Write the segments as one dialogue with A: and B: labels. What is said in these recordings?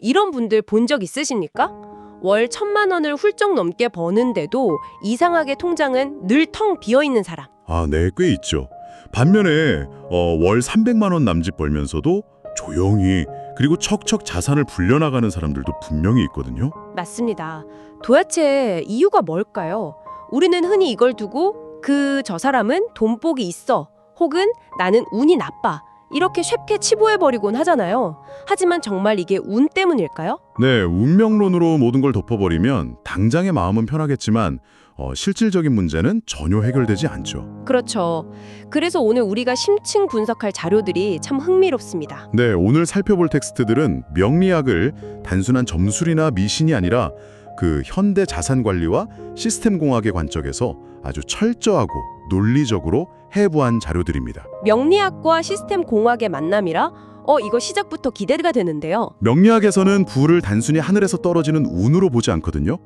A: 이런 분들 본 적 있으십니까? 월 1,000만 원을 훌쩍 넘게 버는데도 이상하게 통장은 늘 텅 비어 있는 사람.
B: 아, 네, 꽤 있죠. 반면에 월 300만 원 남짓 벌면서도 조용히 그리고 척척 자산을 불려나가는 사람들도 분명히 있거든요.
A: 맞습니다. 도대체 이유가 뭘까요? 우리는 흔히 이걸 두고 저 사람은 돈복이 있어 혹은 나는 운이 나빠 이렇게 쉽게 치부해버리곤 하잖아요. 하지만 정말 이게 운 때문일까요?
B: 네, 운명론으로 모든 걸 덮어버리면 당장의 마음은 편하겠지만 실질적인 문제는 전혀 해결되지 않죠.
A: 그렇죠. 그래서 오늘 우리가 심층 분석할 자료들이 참 흥미롭습니다.
B: 네, 오늘 살펴볼 텍스트들은 명리학을 단순한 점술이나 미신이 아니라 그 현대 자산 관리와 시스템 공학의 관점에서 아주 철저하고 논리적으로 해부한 자료들입니다.
A: 명리학과 시스템 공학의 만남이라? 이거 시작부터 기대가 되는데요.
B: 명리학에서는 부를 단순히 하늘에서 떨어지는 운으로 보지 않거든요.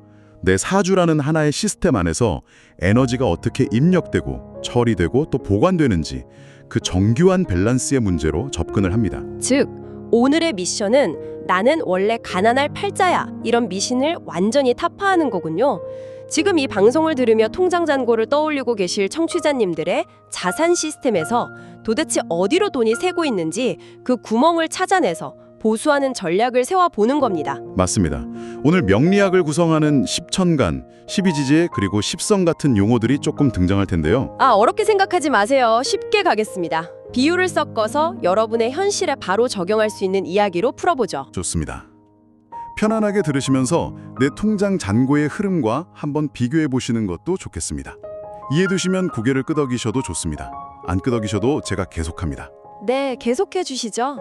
B: 내 사주라는 하나의 시스템 안에서 에너지가 어떻게 입력되고 처리되고 또 보관되는지 그 정교한 밸런스의 문제로 접근을 합니다.
A: 즉, 오늘의 미션은 나는 원래 가난할 팔자야 이런 미신을 완전히 타파하는 거군요. 지금 이 방송을 들으며 통장 잔고를 떠올리고 계실 청취자님들의 자산 시스템에서 도대체 어디로 돈이 새고 있는지 그 구멍을 찾아내서 보수하는 전략을 세워보는 겁니다.
B: 맞습니다. 오늘 명리학을 구성하는 십천간, 십이지제 그리고 십성 같은 용어들이 조금 등장할 텐데요.
A: 어렵게 생각하지 마세요. 쉽게 가겠습니다. 비유를 섞어서 여러분의 현실에 바로 적용할 수 있는 이야기로 풀어보죠.
B: 좋습니다. 편안하게 들으시면서 내 통장 잔고의 흐름과 한번 비교해 보시는 것도 좋겠습니다. 이해되시면 고개를 끄덕이셔도 좋습니다. 안 끄덕이셔도 제가 계속합니다.
A: 네, 계속해 주시죠.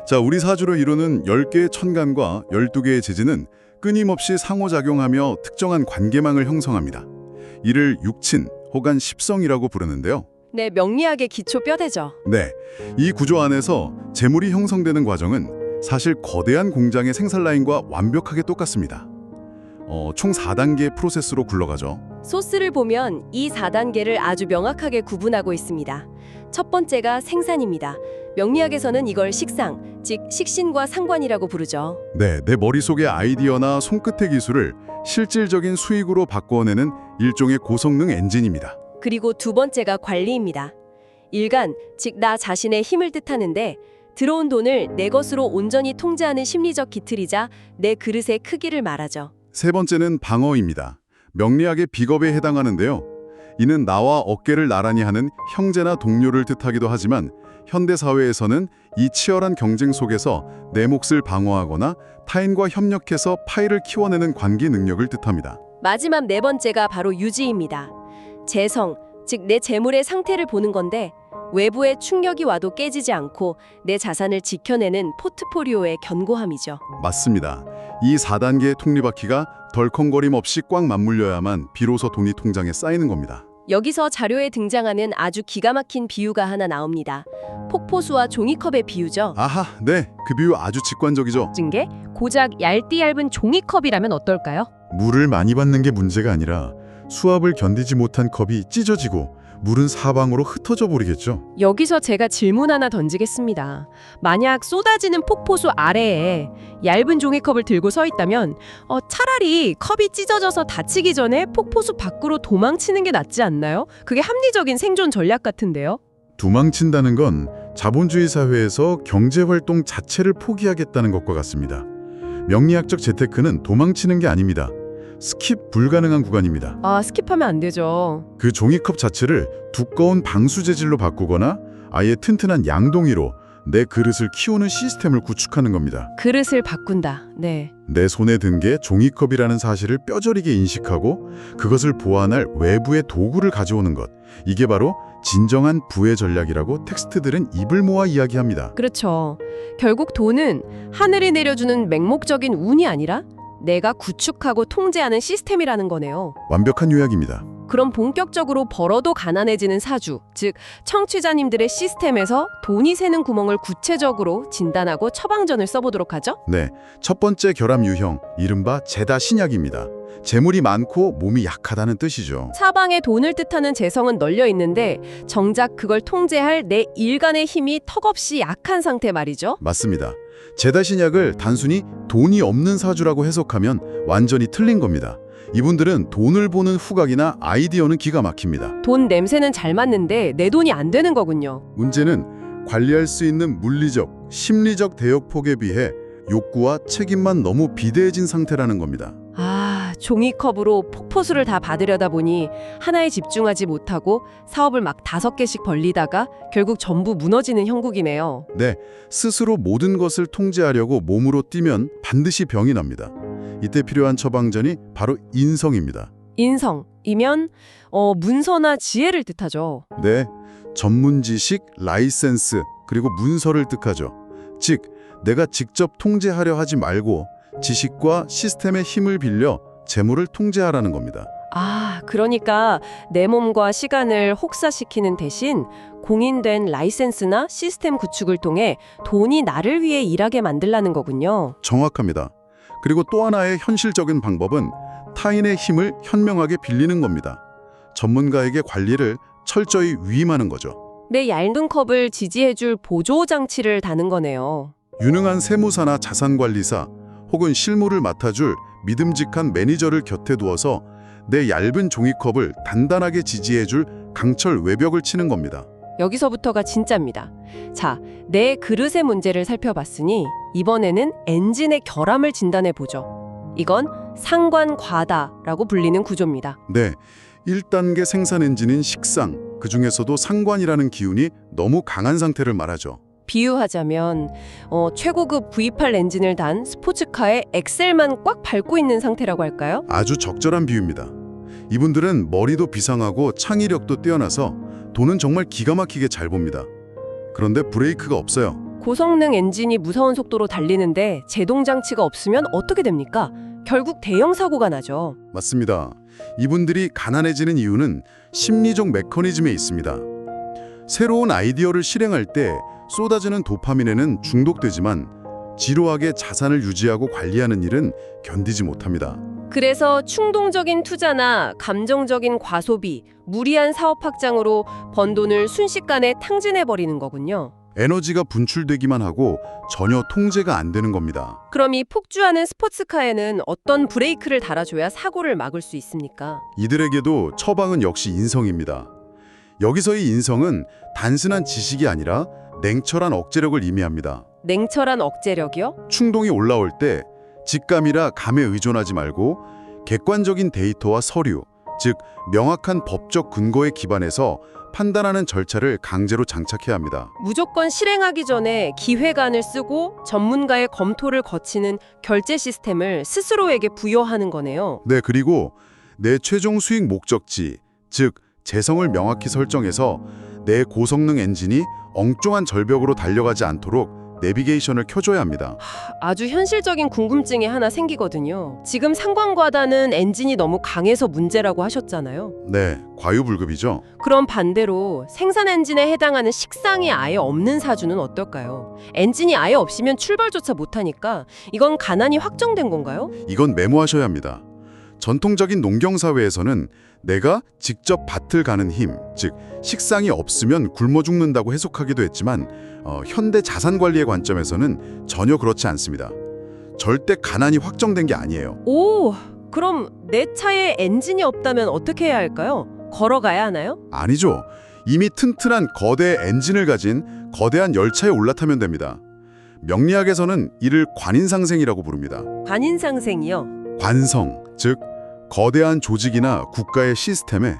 B: 자, 우리 사주로 이루는 10개의 천간과 12개의 지지는 끊임없이 상호작용하며 특정한 관계망을 형성합니다. 이를 육친 혹은 십성이라고 부르는데요.
A: 네, 명리학의 기초 뼈대죠.
B: 네, 이 구조 안에서 재물이 형성되는 과정은 사실 거대한 공장의 생산 라인과 완벽하게 똑같습니다. 총 4단계의 프로세스로 굴러가죠.
A: 소스를 보면 이 4단계를 아주 명확하게 구분하고 있습니다. 첫 번째가 생산입니다. 명리학에서는 이걸 식상, 즉 식신과 상관이라고 부르죠.
B: 네, 내 머릿속의 아이디어나 손끝의 기술을 실질적인 수익으로 바꿔내는 일종의 고성능 엔진입니다.
A: 그리고 두 번째가 관리입니다. 일간, 즉 나 자신의 힘을 뜻하는데 들어온 돈을 내 것으로 온전히 통제하는 심리적 기틀이자 내 그릇의 크기를 말하죠.
B: 세 번째는 방어입니다. 명리학의 비겁에 해당하는데요. 이는 나와 어깨를 나란히 하는 형제나 동료를 뜻하기도 하지만 현대 사회에서는 이 치열한 경쟁 속에서 내 몫을 방어하거나 타인과 협력해서 파이를 키워내는 관계 능력을 뜻합니다.
A: 마지막 네 번째가 바로 유지입니다. 재성, 즉 내 재물의 상태를 보는 건데 외부의 충격이 와도 깨지지 않고 내 자산을 지켜내는 포트포리오의 견고함이죠.
B: 맞습니다. 이 4단계의 톱니바퀴가 덜컹거림 없이 꽉 맞물려야만 비로소 돈이 통장에 쌓이는 겁니다.
A: 여기서 자료에 등장하는 아주 기가 막힌 비유가 하나 나옵니다. 폭포수와 종이컵의 비유죠.
B: 아하, 네. 그 비유 아주 직관적이죠.
A: 증게 고작 얇은 종이컵이라면 어떨까요?
B: 물을 많이 받는 게 문제가 아니라 수압을 견디지 못한 컵이 찢어지고 물은 사방으로 흩어져 버리겠죠.
A: 여기서 제가 질문 하나 던지겠습니다. 만약 쏟아지는 폭포수 아래에 얇은 종이컵을 들고 서 있다면 차라리 컵이 찢어져서 다치기 전에 폭포수 밖으로 도망치는 게 낫지 않나요? 그게 합리적인 생존 전략 같은데요.
B: 도망친다는 건 자본주의 사회에서 경제활동 자체를 포기하겠다는 것과 같습니다. 명리학적 재테크는 도망치는 게 아닙니다. 스킵 불가능한 구간입니다.
A: 스킵하면 안 되죠.
B: 그 종이컵 자체를 두꺼운 방수 재질로 바꾸거나 아예 튼튼한 양동이로 내 그릇을 키우는 시스템을 구축하는 겁니다.
A: 그릇을 바꾼다. 네.
B: 내 손에 든 게 종이컵이라는 사실을 뼈저리게 인식하고 그것을 보완할 외부의 도구를 가져오는 것. 이게 바로 진정한 부의 전략이라고 텍스트들은 입을 모아 이야기합니다.
A: 그렇죠. 결국 돈은 하늘이 내려주는 맹목적인 운이 아니라 내가 구축하고 통제하는 시스템이라는 거네요.
B: 완벽한 요약입니다.
A: 그럼 본격적으로 벌어도 가난해지는 사주, 즉 청취자님들의 시스템에서 돈이 새는 구멍을 구체적으로 진단하고 처방전을 써보도록 하죠.
B: 네, 첫 번째 결함 유형, 이른바 제다 신약입니다. 재물이 많고 몸이 약하다는 뜻이죠.
A: 사방에 돈을 뜻하는 재성은 널려 있는데 정작 그걸 통제할 내 일간의 힘이 턱없이 약한 상태 말이죠.
B: 맞습니다. 제다신약을 단순히 돈이 없는 사주라고 해석하면 완전히 틀린 겁니다. 이분들은 돈을 보는 후각이나 아이디어는 기가 막힙니다.
A: 돈 냄새는 잘 맞는데 내 돈이 안 되는 거군요.
B: 문제는 관리할 수 있는 물리적, 심리적 대역폭에 비해 욕구와 책임만 너무 비대해진 상태라는 겁니다.
A: 아, 종이컵으로 폭포수를 다 받으려다 보니 하나에 집중하지 못하고 사업을 막 5개씩 벌리다가 결국 전부 무너지는 형국이네요.
B: 네, 스스로 모든 것을 통제하려고 몸으로 뛰면 반드시 병이 납니다. 이때 필요한 처방전이 바로 인성입니다.
A: 인성이면 문서나 지혜를 뜻하죠.
B: 네, 전문 지식, 라이센스, 그리고 문서를 뜻하죠. 즉, 내가 직접 통제하려 하지 말고 지식과 시스템의 힘을 빌려 재물을 통제하라는 겁니다.
A: 아, 그러니까 내 몸과 시간을 혹사시키는 대신 공인된 라이센스나 시스템 구축을 통해 돈이 나를 위해 일하게 만들라는 거군요.
B: 정확합니다. 그리고 또 하나의 현실적인 방법은 타인의 힘을 현명하게 빌리는 겁니다. 전문가에게 관리를 철저히 위임하는 거죠.
A: 내 얇은 컵을 지지해줄 보조 장치를 다는 거네요.
B: 유능한 세무사나 자산관리사 혹은 실무를 맡아줄 믿음직한 매니저를 곁에 두어서 내 얇은 종이컵을 단단하게 지지해줄 강철 외벽을 치는 겁니다.
A: 여기서부터가 진짜입니다. 자, 내 그릇의 문제를 살펴봤으니 이번에는 엔진의 결함을 진단해보죠. 이건 상관과다라고 불리는 구조입니다.
B: 네, 1단계 생산 엔진인 식상, 그 중에서도 상관이라는 기운이 너무 강한 상태를 말하죠.
A: 비유하자면 최고급 V8 엔진을 단 스포츠카에 엑셀만 꽉 밟고 있는 상태라고 할까요?
B: 아주 적절한 비유입니다. 이분들은 머리도 비상하고 창의력도 뛰어나서 돈은 정말 기가 막히게 잘 봅니다. 그런데 브레이크가 없어요.
A: 고성능 엔진이 무서운 속도로 달리는데 제동 장치가 없으면 어떻게 됩니까? 결국 대형 사고가 나죠.
B: 맞습니다. 이분들이 가난해지는 이유는 심리적 메커니즘에 있습니다. 새로운 아이디어를 실행할 때 쏟아지는 도파민에는 중독되지만 지루하게 자산을 유지하고 관리하는 일은 견디지 못합니다.
A: 그래서 충동적인 투자나 감정적인 과소비, 무리한 사업 확장으로 번 돈을 순식간에 탕진해버리는 거군요.
B: 에너지가 분출되기만 하고 전혀 통제가 안 되는 겁니다.
A: 그럼 이 폭주하는 스포츠카에는 어떤 브레이크를 달아줘야 사고를 막을 수 있습니까?
B: 이들에게도 처방은 역시 인성입니다. 여기서의 인성은 단순한 지식이 아니라 냉철한 억제력을 의미합니다.
A: 냉철한 억제력이요?
B: 충동이 올라올 때 직감이라 감에 의존하지 말고 객관적인 데이터와 서류, 즉 명확한 법적 근거에 기반해서 판단하는 절차를 강제로 장착해야 합니다.
A: 무조건 실행하기 전에 기획안을 쓰고 전문가의 검토를 거치는 결제 시스템을 스스로에게 부여하는 거네요.
B: 네, 그리고 내 최종 수익 목적지, 즉 재성을 명확히 설정해서 내 고성능 엔진이 엉뚱한 절벽으로 달려가지 않도록 내비게이션을 켜줘야 합니다.
A: 아주 현실적인 궁금증이 하나 생기거든요. 지금 상관과다는 엔진이 너무 강해서 문제라고 하셨잖아요.
B: 네, 과유불급이죠.
A: 그럼 반대로 생산 엔진에 해당하는 식상이 아예 없는 사주는 어떨까요? 엔진이 아예 없으면 출발조차 못하니까 이건 가난이 확정된 건가요?
B: 이건 메모하셔야 합니다. 전통적인 농경사회에서는 내가 직접 밭을 가는 힘, 즉 식상이 없으면 굶어 죽는다고 해석하기도 했지만 현대 자산관리의 관점에서는 전혀 그렇지 않습니다. 절대 가난이 확정된 게 아니에요.
A: 오, 그럼 내 차에 엔진이 없다면 어떻게 해야 할까요? 걸어가야 하나요?
B: 아니죠. 이미 튼튼한 거대 엔진을 가진 거대한 열차에 올라타면 됩니다. 명리학에서는 이를 관인상생이라고 부릅니다.
A: 관인상생이요?
B: 관성, 즉 거대한 조직이나 국가의 시스템에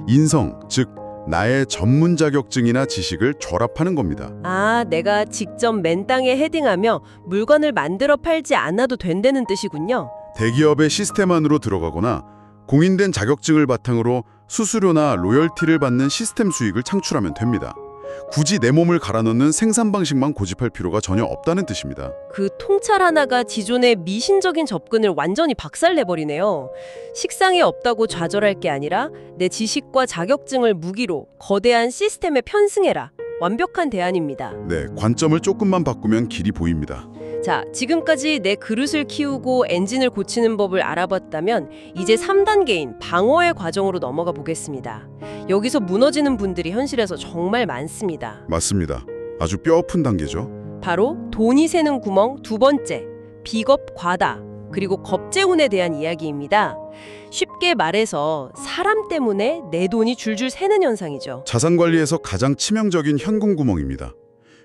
B: 인성, 즉 나의 전문 자격증이나 지식을 결합하는 겁니다.
A: 아, 내가 직접 맨 땅에 헤딩하며 물건을 만들어 팔지 않아도 된다는 뜻이군요.
B: 대기업의 시스템 안으로 들어가거나 공인된 자격증을 바탕으로 수수료나 로열티를 받는 시스템 수익을 창출하면 됩니다. 굳이 내 몸을 갈아넣는 생산 방식만 고집할 필요가 전혀 없다는 뜻입니다.
A: 그 통찰 하나가 기존의 미신적인 접근을 완전히 박살내버리네요. 식상이 없다고 좌절할 게 아니라 내 지식과 자격증을 무기로 거대한 시스템에 편승해라. 완벽한 대안입니다.
B: 네, 관점을 조금만 바꾸면 길이 보입니다.
A: 자, 지금까지 내 그릇을 키우고 엔진을 고치는 법을 알아봤다면 이제 3단계인 방어의 과정으로 넘어가 보겠습니다. 여기서 무너지는 분들이 현실에서 정말 많습니다.
B: 맞습니다. 아주 뼈아픈 단계죠.
A: 바로 돈이 새는 구멍 두 번째, 비겁 과다, 그리고 겁재운에 대한 이야기입니다. 쉽게 말해서 사람 때문에 내 돈이 줄줄 새는 현상이죠.
B: 자산 관리에서 가장 치명적인 현금 구멍입니다.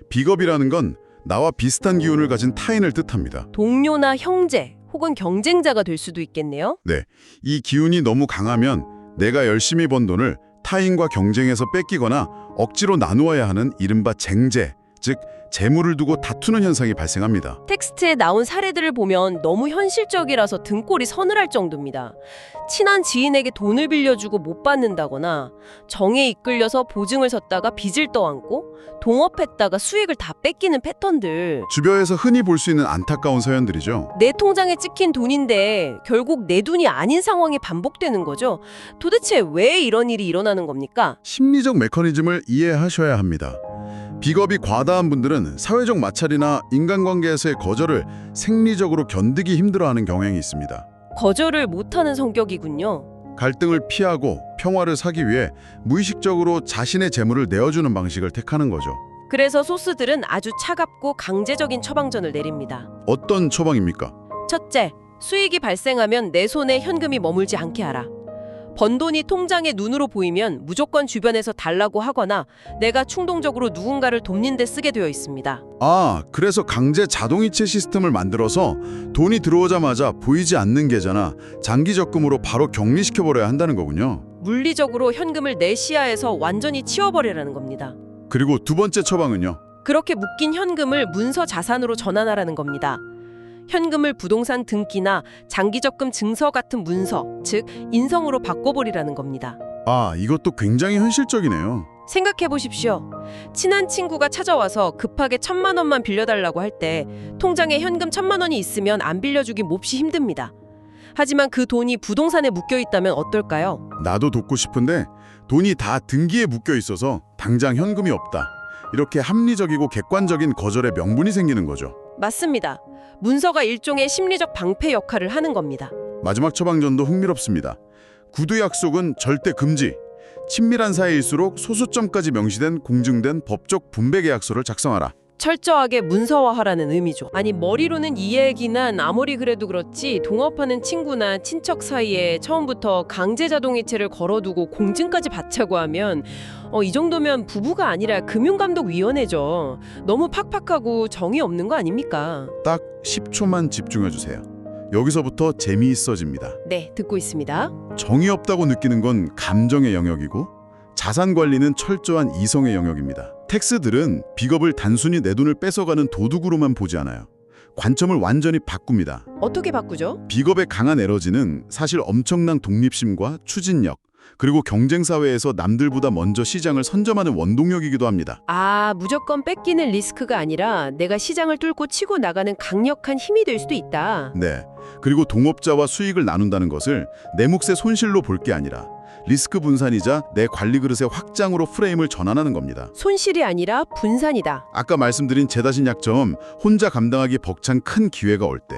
B: 비겁이라는 건 나와 비슷한 기운을 가진 타인을 뜻합니다.
A: 동료나 형제 혹은 경쟁자가 될 수도 있겠네요.
B: 네, 이 기운이 너무 강하면 내가 열심히 번 돈을 타인과 경쟁해서 뺏기거나 억지로 나누어야 하는 이른바 쟁제, 즉 재물을 두고 다투는 현상이 발생합니다.
A: 텍스트에 나온 사례들을 보면 너무 현실적이라서 등골이 서늘할 정도입니다. 친한 지인에게 돈을 빌려주고 못 받는다거나 정에 이끌려서 보증을 섰다가 빚을 떠안고 동업했다가 수익을 다 뺏기는 패턴들.
B: 주변에서 흔히 볼 수 있는 안타까운 사연들이죠.
A: 내 통장에 찍힌 돈인데 결국 내 돈이 아닌 상황이 반복되는 거죠. 도대체 왜 이런 일이 일어나는 겁니까?
B: 심리적 메커니즘을 이해하셔야 합니다. 비겁이 과다한 분들은 사회적 마찰이나 인간관계에서의 거절을 생리적으로 견디기 힘들어하는 경향이 있습니다.
A: 거절을 못하는 성격이군요.
B: 갈등을 피하고 평화를 사기 위해 무의식적으로 자신의 재물을 내어주는 방식을 택하는 거죠.
A: 그래서 소스들은 아주 차갑고 강제적인 처방전을 내립니다.
B: 어떤 처방입니까?
A: 첫째, 수익이 발생하면 내 손에 현금이 머물지 않게 하라. 번 돈이 통장에 눈으로 보이면 무조건 주변에서 달라고 하거나 내가 충동적으로 누군가를 돕는 데 쓰게 되어 있습니다.
B: 아, 그래서 강제 자동이체 시스템을 만들어서 돈이 들어오자마자 보이지 않는 계좌나 장기 적금으로 바로 격리시켜버려야 한다는 거군요.
A: 물리적으로 현금을 내 시야에서 완전히 치워버리라는 겁니다.
B: 그리고 두 번째 처방은요?
A: 그렇게 묶인 현금을 문서 자산으로 전환하라는 겁니다. 현금을 부동산 등기나 장기적금 증서 같은 문서, 즉 인성으로 바꿔버리라는 겁니다.
B: 아, 이것도 굉장히 현실적이네요.
A: 생각해 보십시오. 친한 친구가 찾아와서 급하게 1,000만 원만 빌려달라고 할 때 통장에 현금 1,000만 원이 있으면 안 빌려주기 몹시 힘듭니다. 하지만 그 돈이 부동산에 묶여 있다면 어떨까요?
B: 나도 돕고 싶은데 돈이 다 등기에 묶여 있어서 당장 현금이 없다. 이렇게 합리적이고 객관적인 거절의 명분이 생기는 거죠.
A: 맞습니다. 문서가 일종의 심리적 방패 역할을 하는 겁니다.
B: 마지막 처방전도 흥미롭습니다. 구두 약속은 절대 금지. 친밀한 사이일수록 소수점까지 명시된 공증된 법적 분배 계약서를 작성하라.
A: 철저하게 문서화하라는 의미죠. 아니 머리로는 이해하긴 한 아무리 그래도 그렇지 동업하는 친구나 친척 사이에 처음부터 강제 자동이체를 걸어두고 공증까지 받자고 하면 이 정도면 부부가 아니라 금융감독위원회죠. 너무 팍팍하고 정이 없는 거 아닙니까?
B: 딱 10초만 집중해 주세요. 여기서부터 재미있어집니다.
A: 네, 듣고 있습니다.
B: 정이 없다고 느끼는 건 감정의 영역이고 자산 관리는 철저한 이성의 영역입니다. 텍스들은 비겁을 단순히 내 돈을 뺏어가는 도둑으로만 보지 않아요. 관점을 완전히 바꿉니다.
A: 어떻게 바꾸죠?
B: 비겁의 강한 에너지는 사실 엄청난 독립심과 추진력, 그리고 경쟁사회에서 남들보다 먼저 시장을 선점하는 원동력이기도 합니다.
A: 아, 무조건 뺏기는 리스크가 아니라 내가 시장을 뚫고 치고 나가는 강력한 힘이 될 수도 있다.
B: 네. 그리고 동업자와 수익을 나눈다는 것을 내 몫의 손실로 볼 게 아니라 리스크 분산이자 내 관리 그릇의 확장으로 프레임을 전환하는 겁니다.
A: 손실이 아니라 분산이다.
B: 아까 말씀드린 재다신 약점, 혼자 감당하기 벅찬 큰 기회가 올 때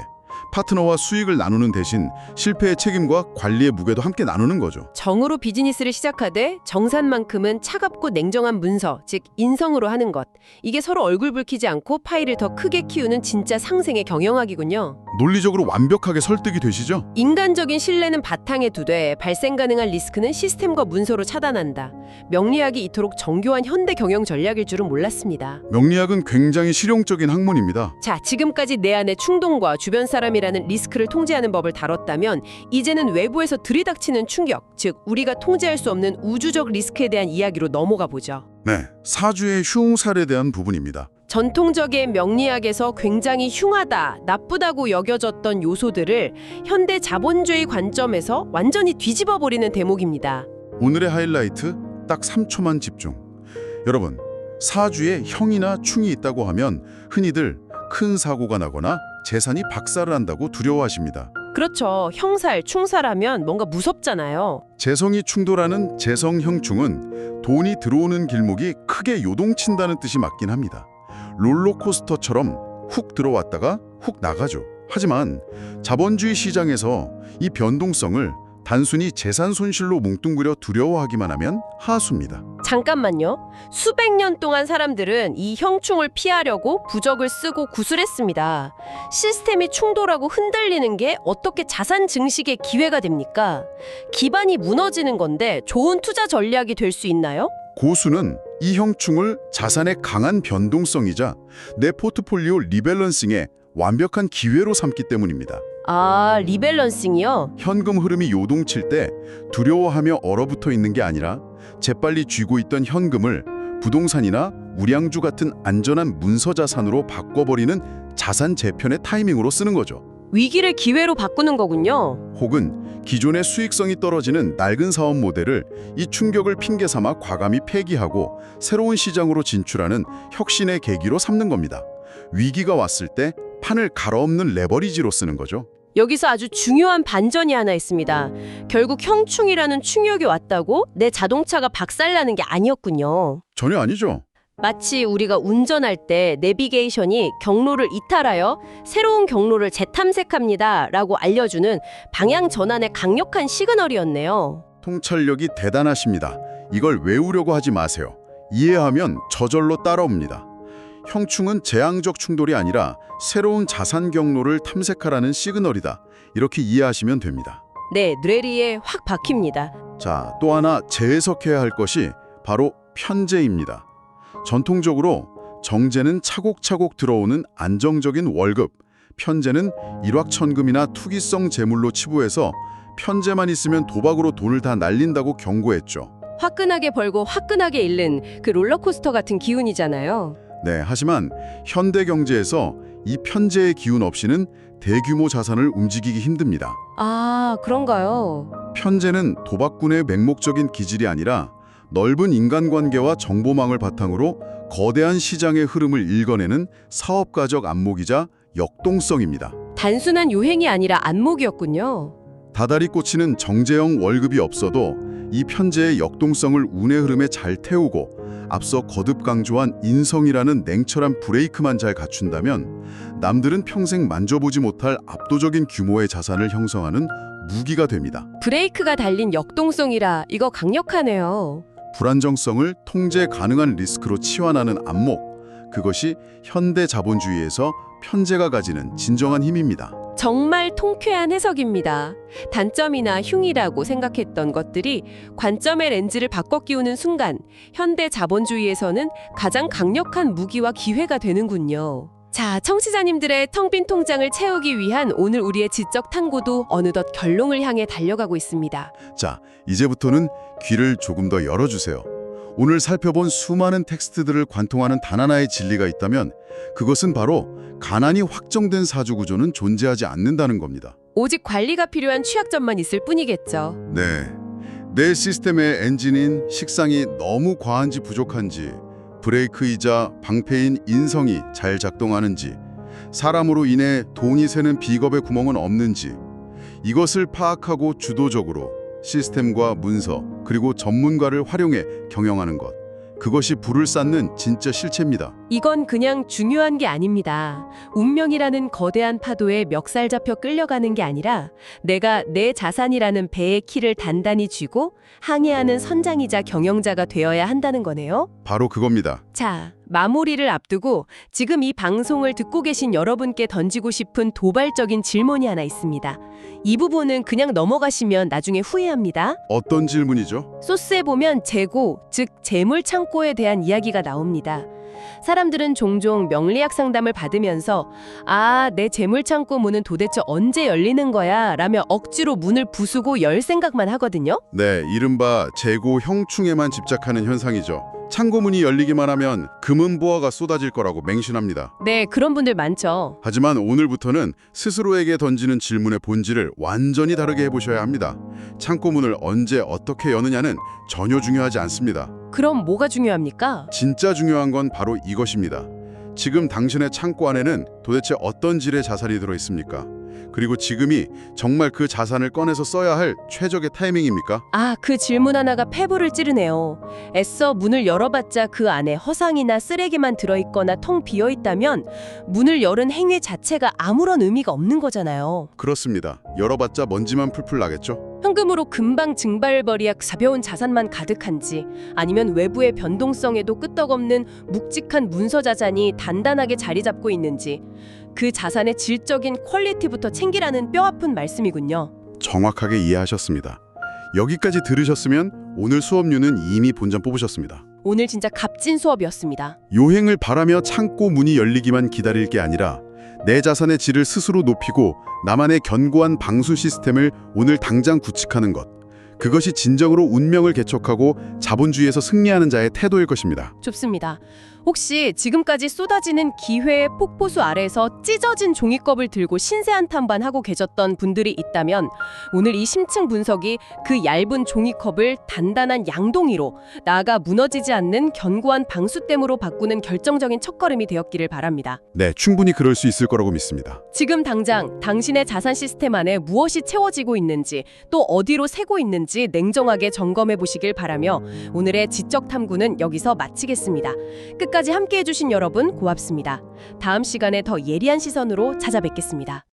B: 파트너와 수익을 나누는 대신 실패의 책임과 관리의 무게도 함께 나누는 거죠.
A: 정으로 비즈니스를 시작하되 정산만큼은 차갑고 냉정한 문서, 즉 인성으로 하는 것. 이게 서로 얼굴 붉히지 않고 파이를 더 크게 키우는 진짜 상생의 경영학이군요.
B: 논리적으로 완벽하게 설득이 되시죠?
A: 인간적인 신뢰는 바탕에 두되 발생 가능한 리스크는 시스템과 문서로 차단한다. 명리학이 이토록 정교한 현대 경영 전략일 줄은 몰랐습니다.
B: 명리학은 굉장히 실용적인 학문입니다.
A: 자, 지금까지 내 안의 충동과 주변 사람이라는 리스크를 통제하는 법을 다뤘다면 이제는 외부에서 들이닥치는 충격, 즉 우리가 통제할 수 없는 우주적 리스크에 대한 이야기로 넘어가 보죠.
B: 네, 사주의 흉살에 대한 부분입니다.
A: 전통적인 명리학에서 굉장히 흉하다, 나쁘다고 여겨졌던 요소들을 현대 자본주의 관점에서 완전히 뒤집어버리는 대목입니다.
B: 오늘의 하이라이트 딱 3초만 집중. 여러분, 사주에 형이나 충이 있다고 하면 흔히들 큰 사고가 나거나 재산이 박살을 난다고 두려워하십니다.
A: 그렇죠. 형살, 충살하면 뭔가 무섭잖아요.
B: 재성이 충돌하는 재성형충은 돈이 들어오는 길목이 크게 요동친다는 뜻이 맞긴 합니다. 롤러코스터처럼 훅 들어왔다가 훅 나가죠. 하지만 자본주의 시장에서 이 변동성을 단순히 재산 손실로 뭉뚱그려 두려워하기만 하면 하수입니다.
A: 잠깐만요. 수백 년 동안 사람들은 이 형충을 피하려고 부적을 쓰고 구술했습니다. 시스템이 충돌하고 흔들리는 게 어떻게 자산 증식의 기회가 됩니까? 기반이 무너지는 건데 좋은 투자 전략이 될 수 있나요?
B: 고수는 이 형충을 자산의 강한 변동성이자 내 포트폴리오 리밸런싱의 완벽한 기회로 삼기 때문입니다.
A: 아, 리밸런싱이요?
B: 현금 흐름이 요동칠 때 두려워하며 얼어붙어 있는 게 아니라 재빨리 쥐고 있던 현금을 부동산이나 우량주 같은 안전한 문서 자산으로 바꿔버리는 자산 재편의 타이밍으로 쓰는 거죠.
A: 위기를 기회로 바꾸는 거군요.
B: 혹은 기존의 수익성이 떨어지는 낡은 사업 모델을 이 충격을 핑계 삼아 과감히 폐기하고 새로운 시장으로 진출하는 혁신의 계기로 삼는 겁니다. 위기가 왔을 때 판을 갈아엎는 레버리지로 쓰는 거죠.
A: 여기서 아주 중요한 반전이 하나 있습니다. 결국 형충이라는 충격이 왔다고 내 자동차가 박살나는 게 아니었군요.
B: 전혀 아니죠.
A: 마치 우리가 운전할 때 내비게이션이 경로를 이탈하여 새로운 경로를 재탐색합니다 라고 알려주는 방향 전환의 강력한 시그널이었네요.
B: 통찰력이 대단하십니다. 이걸 외우려고 하지 마세요. 이해하면 저절로 따라옵니다. 형충은 재앙적 충돌이 아니라 새로운 자산 경로를 탐색하라는 시그널이다. 이렇게 이해하시면 됩니다.
A: 네, 뇌리에 확 박힙니다.
B: 자, 또 하나 재해석해야 할 것이 바로 편제입니다. 전통적으로 정제는 차곡차곡 들어오는 안정적인 월급, 편제는 일확천금이나 투기성 재물로 치부해서 편제만 있으면 도박으로 돈을 다 날린다고 경고했죠.
A: 화끈하게 벌고 화끈하게 잃는 그 롤러코스터 같은 기운이잖아요.
B: 네, 하지만 현대 경제에서 이 편제의 기운 없이는 대규모 자산을 움직이기 힘듭니다.
A: 아, 그런가요?
B: 편제는 도박꾼의 맹목적인 기질이 아니라 넓은 인간관계와 정보망을 바탕으로 거대한 시장의 흐름을 읽어내는 사업가적 안목이자 역동성입니다.
A: 단순한 요행이 아니라 안목이었군요.
B: 다달이 꽂히는 정제형 월급이 없어도 이 편제의 역동성을 운의 흐름에 잘 태우고 앞서 거듭 강조한 인성이라는 냉철한 브레이크만 잘 갖춘다면 남들은 평생 만져보지 못할 압도적인 규모의 자산을 형성하는 무기가 됩니다.
A: 브레이크가 달린 역동성이라 이거 강력하네요.
B: 불안정성을 통제 가능한 리스크로 치환하는 안목, 그것이 현대 자본주의에서 편제가 가지는 진정한 힘입니다.
A: 정말 통쾌한 해석입니다. 단점이나 흉이라고 생각했던 것들이 관점의 렌즈를 바꿔 끼우는 순간 현대 자본주의에서는 가장 강력한 무기와 기회가 되는군요. 자, 청취자님들의 텅 빈 통장을 채우기 위한 오늘 우리의 지적 탐구도 어느덧 결론을 향해 달려가고 있습니다.
B: 자, 이제부터는 귀를 조금 더 열어주세요. 오늘 살펴본 수많은 텍스트들을 관통하는 단 하나의 진리가 있다면 그것은 바로 가난이 확정된 사주구조는 존재하지 않는다는 겁니다.
A: 오직 관리가 필요한 취약점만 있을 뿐이겠죠.
B: 네, 내 시스템의 엔진인 식상이 너무 과한지 부족한지, 브레이크이자 방패인 인성이 잘 작동하는지, 사람으로 인해 돈이 새는 비겁의 구멍은 없는지, 이것을 파악하고 주도적으로 시스템과 문서 그리고 전문가를 활용해 경영하는 것, 그것이 불을 쌓는 진짜 실체입니다.
A: 이건 그냥 중요한 게 아닙니다. 운명이라는 거대한 파도에 멱살 잡혀 끌려가는 게 아니라 내가 내 자산이라는 배의 키를 단단히 쥐고 항해하는 선장이자 경영자가 되어야 한다는 거네요.
B: 바로 그겁니다.
A: 자, 마무리를 앞두고 지금 이 방송을 듣고 계신 여러분께 던지고 싶은 도발적인 질문이 하나 있습니다. 이 부분은 그냥 넘어가시면 나중에 후회합니다.
B: 어떤 질문이죠?
A: 소스에 보면 재고, 즉 재물 창고에 대한 이야기가 나옵니다. 사람들은 종종 명리학 상담을 받으면서 아, 내 재물 창고 문은 도대체 언제 열리는 거야? 라며 억지로 문을 부수고 열 생각만 하거든요.
B: 네, 이른바 재고 형충에만 집착하는 현상이죠. 창고문이 열리기만 하면 금은보화가 쏟아질 거라고 맹신합니다.
A: 네, 그런 분들 많죠.
B: 하지만 오늘부터는 스스로에게 던지는 질문의 본질을 완전히 다르게 해보셔야 합니다. 창고문을 언제 어떻게 여느냐는 전혀 중요하지 않습니다.
A: 그럼 뭐가 중요합니까?
B: 진짜 중요한 건 바로 이것입니다. 지금 당신의 창고 안에는 도대체 어떤 질의 자산이 들어있습니까? 그리고 지금이 정말 그 자산을 꺼내서 써야 할 최적의 타이밍입니까?
A: 아, 그 질문 하나가 폐부를 찌르네요. 애써 문을 열어봤자 그 안에 허상이나 쓰레기만 들어있거나 텅 비어있다면 문을 열은 행위 자체가 아무런 의미가 없는 거잖아요.
B: 그렇습니다. 열어봤자 먼지만 풀풀 나겠죠?
A: 현금으로 금방 증발벌이야 가벼운 자산만 가득한지 아니면 외부의 변동성에도 끄떡없는 묵직한 문서 자산이 단단하게 자리 잡고 있는지 그 자산의 질적인 퀄리티부터 챙기라는 뼈아픈 말씀이군요.
B: 정확하게 이해하셨습니다. 여기까지 들으셨으면 오늘 수업료는 이미 본전 뽑으셨습니다.
A: 오늘 진짜 값진 수업이었습니다.
B: 요행을 바라며 창고 문이 열리기만 기다릴 게 아니라 내 자산의 질을 스스로 높이고 나만의 견고한 방수 시스템을 오늘 당장 구축하는 것. 그것이 진정으로 운명을 개척하고 자본주의에서 승리하는 자의 태도일 것입니다.
A: 좋습니다. 혹시 지금까지 쏟아지는 기회의 폭포수 아래에서 찢어진 종이컵을 들고 신세한탄반하고 계셨던 분들이 있다면 오늘 이 심층 분석이 그 얇은 종이컵을 단단한 양동이로 나아가 무너지지 않는 견고한 방수댐으로 바꾸는 결정적인 첫걸음이 되었기를 바랍니다.
B: 네, 충분히 그럴 수 있을 거라고 믿습니다.
A: 지금 당장 당신의 자산 시스템 안에 무엇이 채워지고 있는지 또 어디로 새고 있는지 냉정하게 점검해 보시길 바라며 오늘의 지적 탐구는 여기서 마치겠습니다. 끝까지 함께해 주신 여러분 고맙습니다. 다음 시간에 더 예리한 시선으로 찾아뵙겠습니다.